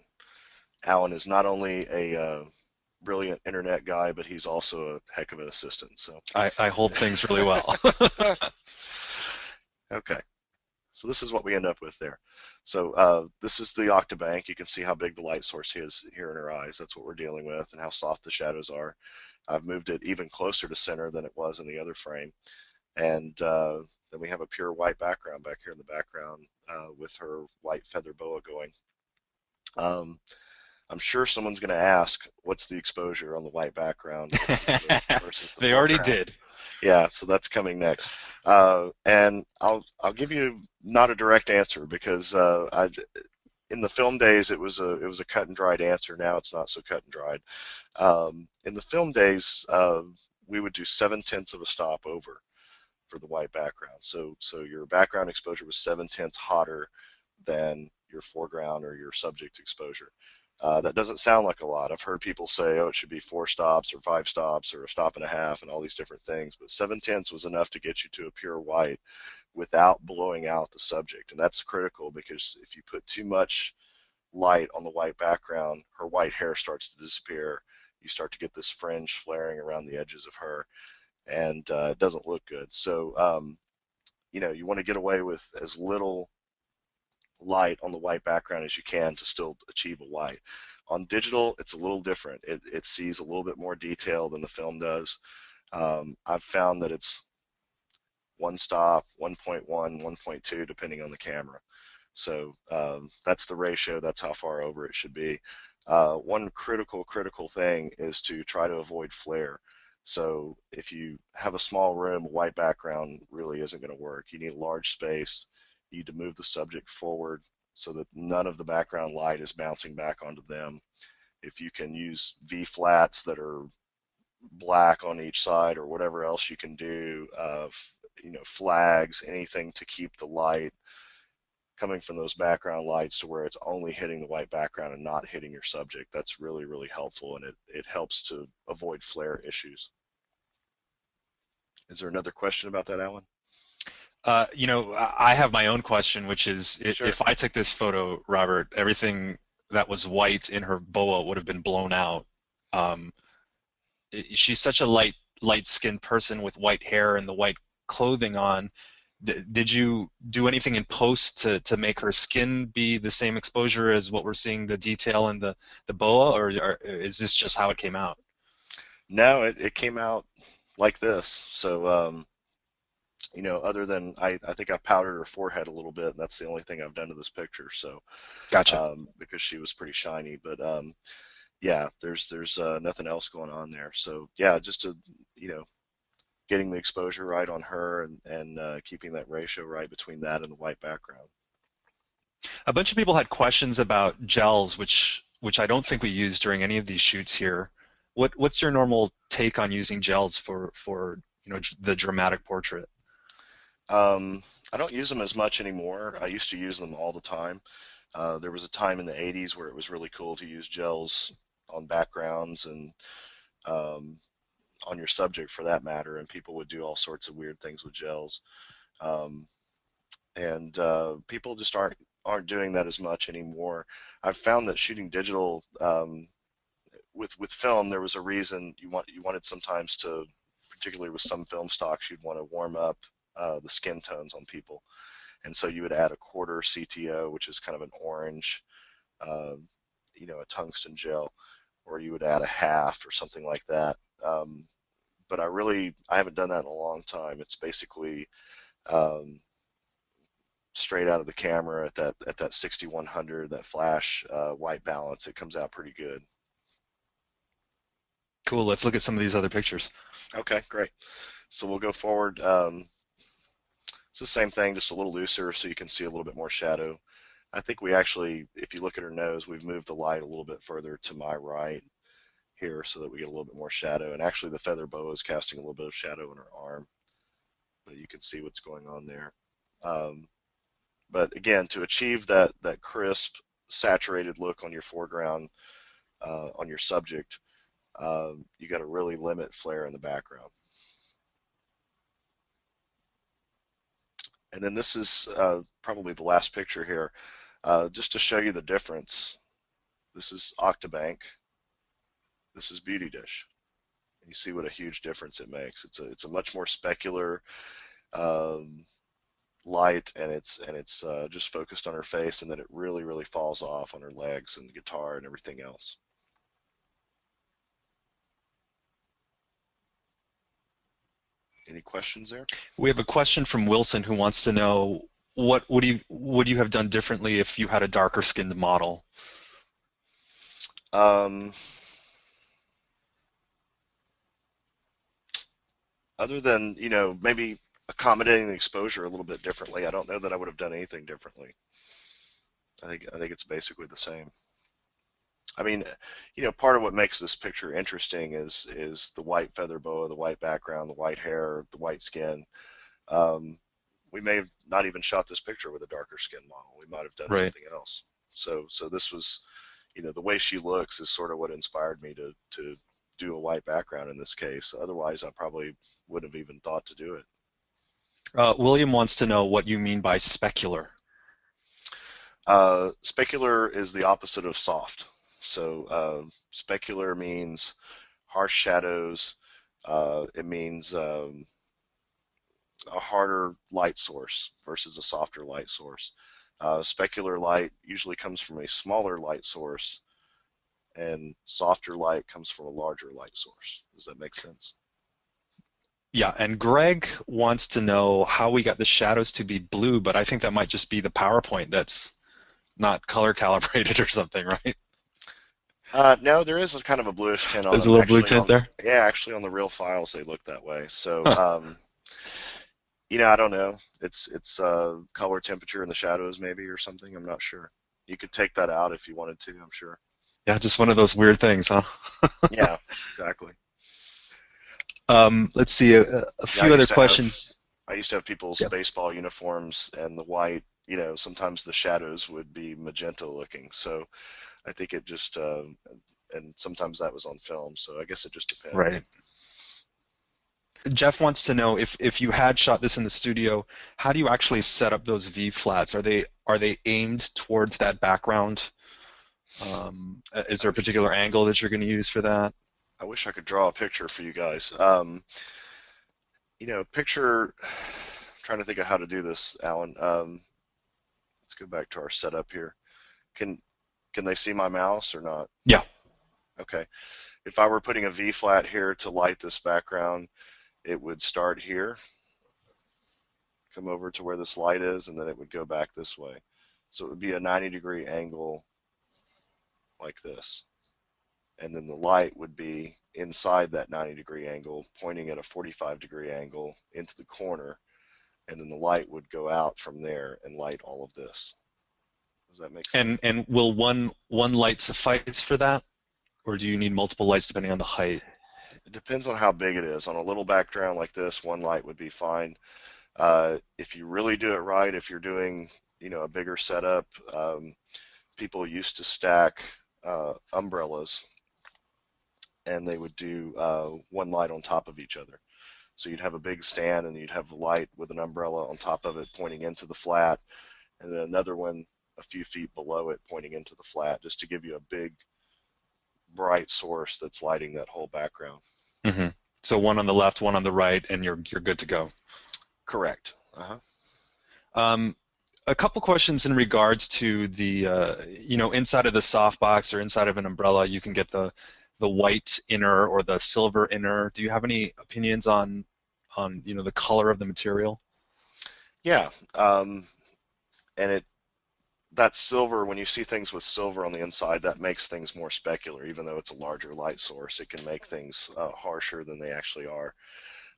Alan is not only a brilliant internet guy, but he's also a heck of an assistant. So I hold things really well. Okay. So this is what we end up with there. So this is the Octabank. You can see how big the light source is here in her eyes. That's what we're dealing with, and how soft the shadows are. I've moved it even closer to center than it was in the other frame. And then we have a pure white background back here in the background with her white feather boa going. I'm sure someone's going to ask, what's the exposure on the white background versus the They already did. Yeah, so that's coming next. And I'll give you not a direct answer, because in the film days it was a cut and dried answer. Now it's not so cut and dried. In the film days, we would do 7/10 of a stop over. for the white background. So your background exposure was 7/10 hotter than your foreground or your subject exposure. That doesn't sound like a lot. I've heard people say, oh, it should be 4 stops or 5 stops or a stop and a half and all these different things, but 7/10 was enough to get you to a pure white without blowing out the subject. And that's critical, because if you put too much light on the white background, her white hair starts to disappear. You start to get this fringe flaring around the edges of her, and it doesn't look good. So, you want to get away with as little light on the white background as you can to still achieve a white. On digital, it's a little different. It sees a little bit more detail than the film does. I've found that it's 1 stop, 1.1, 1.2, depending on the camera. So that's the ratio. That's how far over it should be. One critical thing is to try to avoid flare. So if you have a small room, a white background really isn't going to work. You need a large space. You need to move the subject forward so that none of the background light is bouncing back onto them. If you can use V-flats that are black on each side, or whatever else you can do, flags, anything to keep the light coming from those background lights to where it's only hitting the white background and not hitting your subject, that's really, really helpful, and it helps to avoid flare issues. Is there another question about that, Alan? I have my own question, which is, Sure. if I took this photo, Robert, everything that was white in her boa would have been blown out. She's such a light-skinned person with white hair and the white clothing on. Did you do anything in post to make her skin be the same exposure as what we're seeing, the detail in the boa, or is this just how it came out? No, it came out like this. So, other than I think I powdered her forehead a little bit, and that's the only thing I've done to this picture. So, Gotcha. because she was pretty shiny, but yeah, there's nothing else going on there. So yeah, just to getting the exposure right on her, and keeping that ratio right between that and the white background. A bunch of people had questions about gels, which I don't think we used during any of these shoots here. What's your normal take on using gels for the dramatic portrait? I don't use them as much anymore. I used to use them all the time. There was a time in the 80s where it was really cool to use gels on backgrounds, and on your subject for that matter, and people would do all sorts of weird things with gels. And people just aren't doing that as much anymore. I've found that shooting digital, with film, there was a reason you wanted sometimes to, particularly with some film stocks, you'd want to warm up the skin tones on people, and so you would add a 1/4 CTO, which is kind of an orange, a tungsten gel, or you would add a 1/2 or something like that. But I haven't done that in a long time. It's basically straight out of the camera at that 6100, that flash white balance. It comes out pretty good. Cool. Let's look at some of these other pictures. Okay, great. So we'll go forward. It's the same thing, just a little looser, so you can see a little bit more shadow. I think we actually, if you look at her nose, we've moved the light a little bit further to my right here so that we get a little bit more shadow. And actually the feather boa is casting a little bit of shadow in her arm, but you can see what's going on there. But again, to achieve that crisp, saturated look on your foreground, on your subject, you got to really limit flare in the background. And then this is probably the last picture here, just to show you the difference. This is Octabank. This is Beauty Dish. You see what a huge difference it makes. It's a much more specular light, and it's just focused on her face, and then it really falls off on her legs and the guitar and everything else. Any questions there? We have a question from Wilson who wants to know, what would you have done differently if you had a darker skinned model? Other than, maybe accommodating the exposure a little bit differently, I don't know that I would have done anything differently. I think it's basically the same. I mean, part of what makes this picture interesting is the white feather boa, the white background, the white hair, the white skin. we may have not even shot this picture with a darker skin model. We might have done Right. something else. So this was, the way she looks is sort of what inspired me to do a white background in this case. Otherwise, I probably wouldn't have even thought to do it. William wants to know what you mean by specular. Specular is the opposite of soft. So specular means harsh shadows. It means a harder light source versus a softer light source. Specular light usually comes from a smaller light source, and softer light comes from a larger light source. Does that make sense? Yeah, and Greg wants to know how we got the shadows to be blue, but I think that might just be the PowerPoint that's not color calibrated or something, right? No, there is a kind of a bluish tint on There's a them. little blue tint there. Yeah, actually on the real files they look that way. So, Huh. I don't know. It's color temperature in the shadows maybe or something. I'm not sure. You could take that out if you wanted to, I'm sure. Yeah, just one of those weird things, huh? Yeah, exactly. Let's see, a Yeah, few other questions. I used to have people's Yep. baseball uniforms and the white, sometimes the shadows would be magenta looking. So I think it just, and sometimes that was on film. So I guess it just depends. Right. Jeff wants to know if you had shot this in the studio, how do you actually set up those V flats? Are they aimed towards that background? Is there a particular angle that you're going to use for that? I wish I could draw a picture for you guys. Picture, I'm trying to think of how to do this, Alan. Let's go back to our setup here. Can can they see my mouse or not? Yeah. Okay. If I were putting a V flat here to light this background, it would start here, come over to where this light is, and then it would go back this way. So it would be a 90-degree angle like this. And then the light would be inside that 90-degree angle, pointing at a 45-degree angle into the corner, and then the light would go out from there and light all of this. Does that make sense? And will one light suffice for that, or do you need multiple lights depending on the height? It depends on how big it is. On a little background like this, one light would be fine. If you really do it right, if you're doing, a bigger setup, people used to stack umbrellas, and they would do one light on top of each other. So you'd have a big stand, and you'd have a light with an umbrella on top of it pointing into the flat, and then another one a few feet below it pointing into the flat, just to give you a big bright source that's lighting that whole background. Hmm. So one on the left, one on the right, and you're good to go. Correct. Uh-huh. Um, a couple questions in regards to the inside of the softbox or inside of an umbrella, you can get the white inner or the silver inner. Do you have any opinions on the color of the material? Yeah. And that silver, when you see things with silver on the inside, that makes things more specular. Even though it's a larger light source, it can make things harsher than they actually are.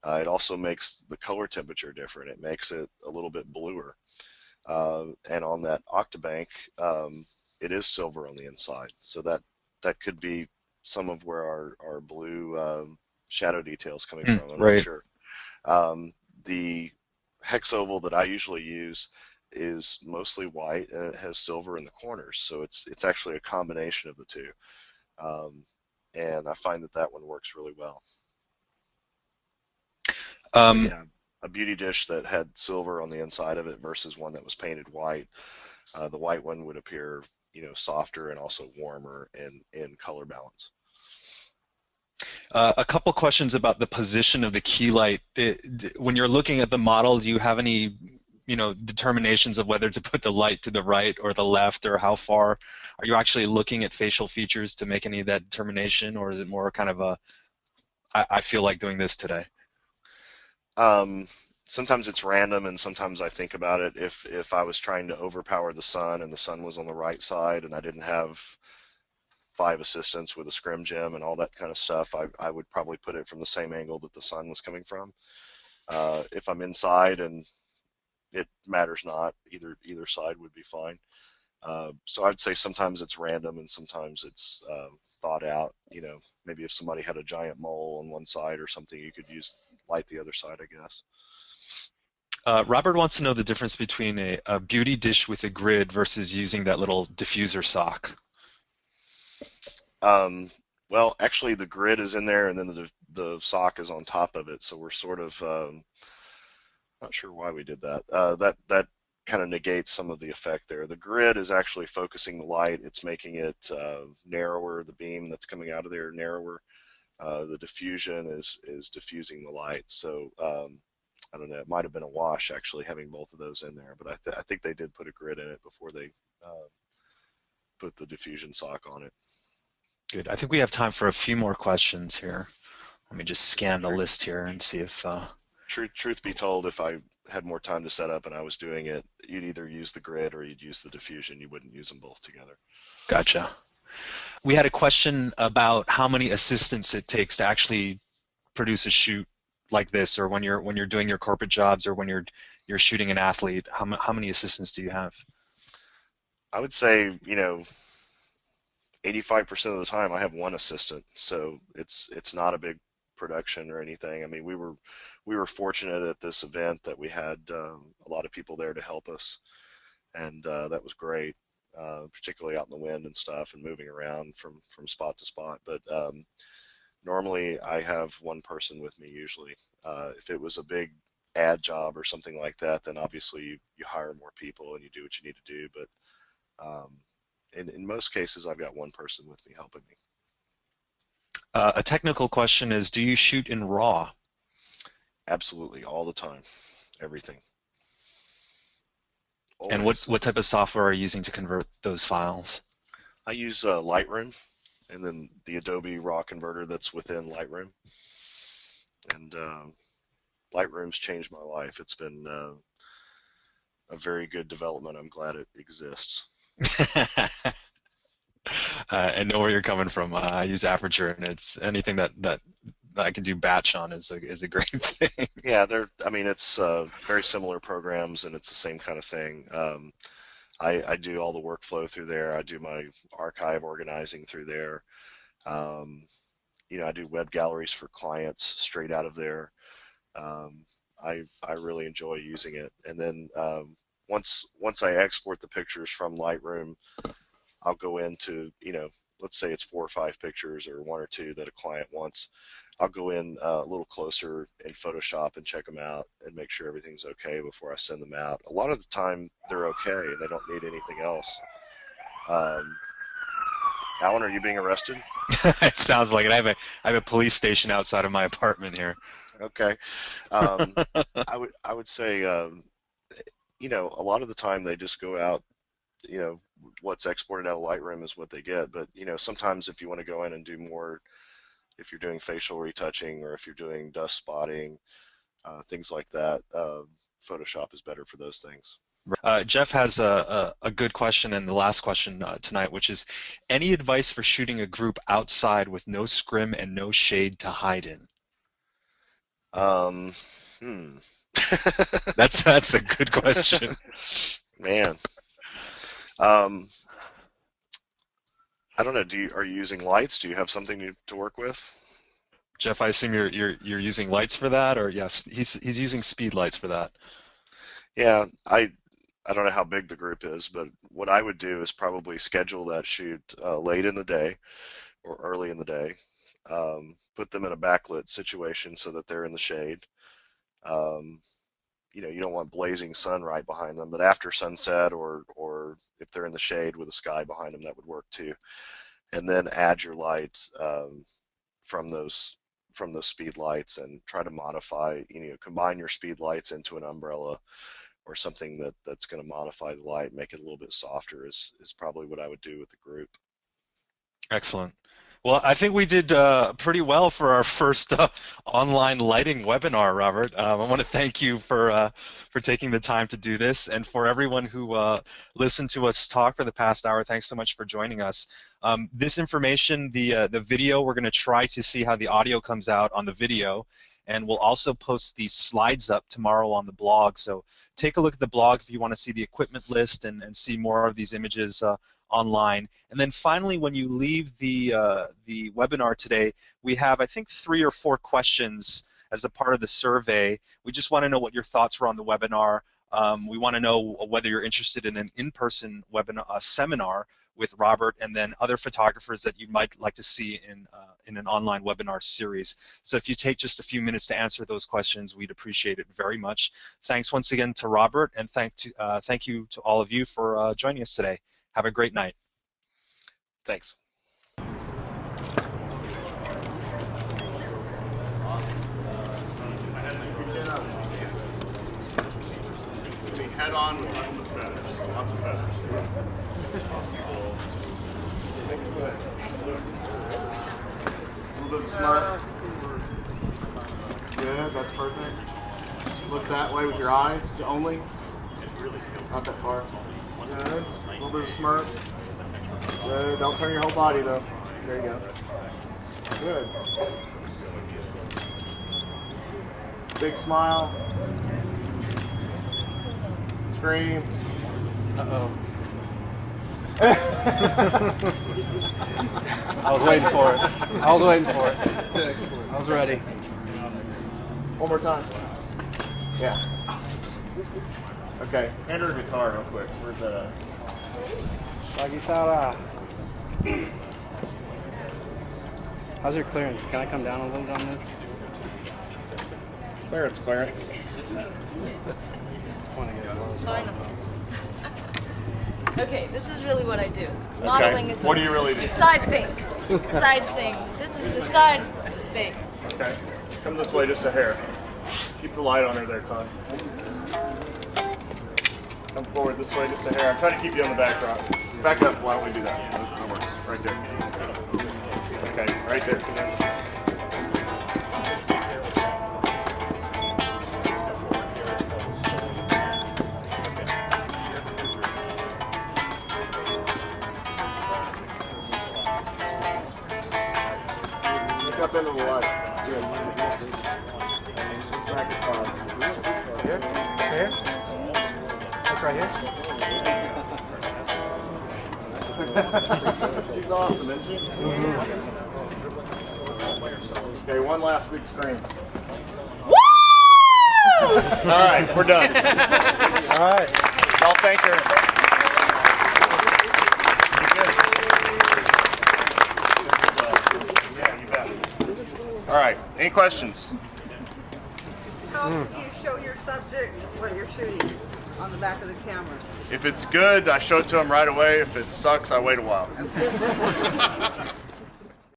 It also makes the color temperature different. It makes it a little bit bluer. And on that Octabank, it is silver on the inside. So that could be some of where our blue shadow details coming from. I'm not Right. sure. The hex oval that I usually use is mostly white, and it has silver in the corners. So it's actually a combination of the two. And I find that one works really well. But Um, yeah, a beauty dish that had silver on the inside of it versus one that was painted white. The white one would appear, softer and also warmer in color balance. a couple questions about the position of the key light. When you're looking at the model, do you have any, determinations of whether to put the light to the right or the left, or how far? Are you actually looking at facial features to make any of that determination, or is it more kind of I feel like doing this today? Um, Sometimes it's random, and sometimes I think about it. If I was trying to overpower the sun and the sun was on the right side, and I didn't have 5 assistants with a scrim gem and all that kind of stuff, I would probably put it from the same angle that the sun was coming from. If I'm inside and it matters not, either side would be fine. So I'd say sometimes it's random and sometimes it's thought out. Maybe if somebody had a giant mole on one side or something, you could use light the other side, I guess. Robert wants to know the difference between a beauty dish with a grid versus using that little diffuser sock. Um, well, actually, the grid is in there, and then the sock is on top of it. So we're sort of not sure why we did that. That kind of negates some of the effect there. The grid is actually focusing the light. It's making it narrower. The beam that's coming out of there narrower. The diffusion is diffusing the light. So I don't know. It might have been a wash actually having both of those in there, but I think they did put a grid in it before they put the diffusion sock on it. Good. I think we have time for a few more questions here. Let me just scan the list here and see if. Truth be told, if I had more time to set up and I was doing it, you'd either use the grid or you'd use the diffusion. You wouldn't use them both together. Gotcha. We had a question about how many assistants it takes to actually produce a shoot like this, or when you're doing your corporate jobs, or when you're shooting an athlete. How many assistants do you have? I would say, 85% of the time I have one assistant, so it's not a big production or anything. I mean, we were fortunate at this event that we had a lot of people there to help us, and that was great, particularly out in the wind and stuff and moving around from spot to spot. But normally I have one person with me usually. If it was a big ad job or something like that, then obviously you hire more people and you do what you need to do. But in most cases, I've got one person with me helping me. A technical question is, do you shoot in RAW? Absolutely, all the time, everything. And Always. what type of software are you using to convert those files? I use Lightroom, and then the Adobe RAW converter that's within Lightroom. And Lightroom's changed my life. It's been a very good development. I'm glad it exists. I know where you're coming from. I use Aperture, and it's anything that I can do batch on is a great thing. Yeah, I mean, it's very similar programs, and it's the same kind of thing. I do all the workflow through there. I do my archive organizing through there. I do web galleries for clients straight out of there. I really enjoy using it. And then once I export the pictures from Lightroom, I'll go into, let's say it's 4 or 5 pictures or 1 or 2 that a client wants. I'll go in a little closer in Photoshop and check them out and make sure everything's okay before I send them out. A lot of the time they're okay and they don't need anything else. Alan, are you being arrested? It sounds like it. I have a police station outside of my apartment here. Okay. I would say, a lot of the time they just go out, what's exported out of Lightroom is what they get. But, sometimes if you want to go in and do more, if you're doing facial retouching or if you're doing dust spotting, things like that, Photoshop is better for those things. Jeff has a good question, and the last question tonight, which is, any advice for shooting a group outside with no scrim and no shade to hide in? That's a good question. Man. I don't know. Are you using lights? Do you have something to work with? Jeff, I assume you're using lights for that, or yes, he's using speed lights for that. Yeah, I don't know how big the group is, but what I would do is probably schedule that shoot late in the day or early in the day. Put them in a backlit situation so that they're in the shade. You don't want blazing sun right behind them, but after sunset or if they're in the shade with the sky behind them, that would work too. And then add your lights from those speed lights and try to modify, combine your speed lights into an umbrella or something that's going to modify the light, make it a little bit softer is probably what I would do with the group. Excellent. Well, I think we did pretty well for our first online lighting webinar, Robert. I want to thank you for taking the time to do this, and for everyone who listened to us talk for the past hour. Thanks so much for joining us. This information, the video, we're going to try to see how the audio comes out on the video, and we'll also post these slides up tomorrow on the blog. So take a look at the blog if you want to see the equipment list and see more of these images online. And then finally, when you leave the webinar today, we have, I think, 3 or 4 questions as a part of the survey. We just want to know what your thoughts were on the webinar. We want to know whether you're interested in an in-person webinar, seminar with Robert, and then other photographers that you might like to see in an online webinar series. So if you take just a few minutes to answer those questions, we'd appreciate it very much. Thanks once again to Robert, and thank you to all of you for joining us today. Have a great night. Thanks. Head on with nothing but feathers. Lots of feathers. A little bit of smart. Good, that's perfect. Look that way with your eyes only. Not that far. Good. A little bit of smirk. Good. Don't turn your whole body though. There you go. Good. Big smile. Scream. Uh-oh. I was waiting for it. I was waiting for it. Excellent. I was ready. One more time. Yeah. Okay. Hand her a guitar real quick. Where's that at? La guitarra. How's your clearance? Can I come down a little bit on this? Clearance, clearance. Just want to get as low as possible. Okay, this is really what I do. Modeling is What do you really do? side things. Side thing. This is the side thing. Okay. Come this way just a hair. Keep the light on her there, Todd. Come forward this way just a hair. I'm trying to keep you on the backdrop. Back up. Why don't we do that? That works. Right there. Okay, right there. Up into the light. Good. Back as far. Here? Here? Look right here. She's awesome, isn't she? Okay, one last big scream. Woo! All right, we're done. All right. Y'all thank her. All right, any questions? How do you show your subject what you're shooting on the back of the camera? If it's good, I show it to them right away. If it sucks, I wait a while.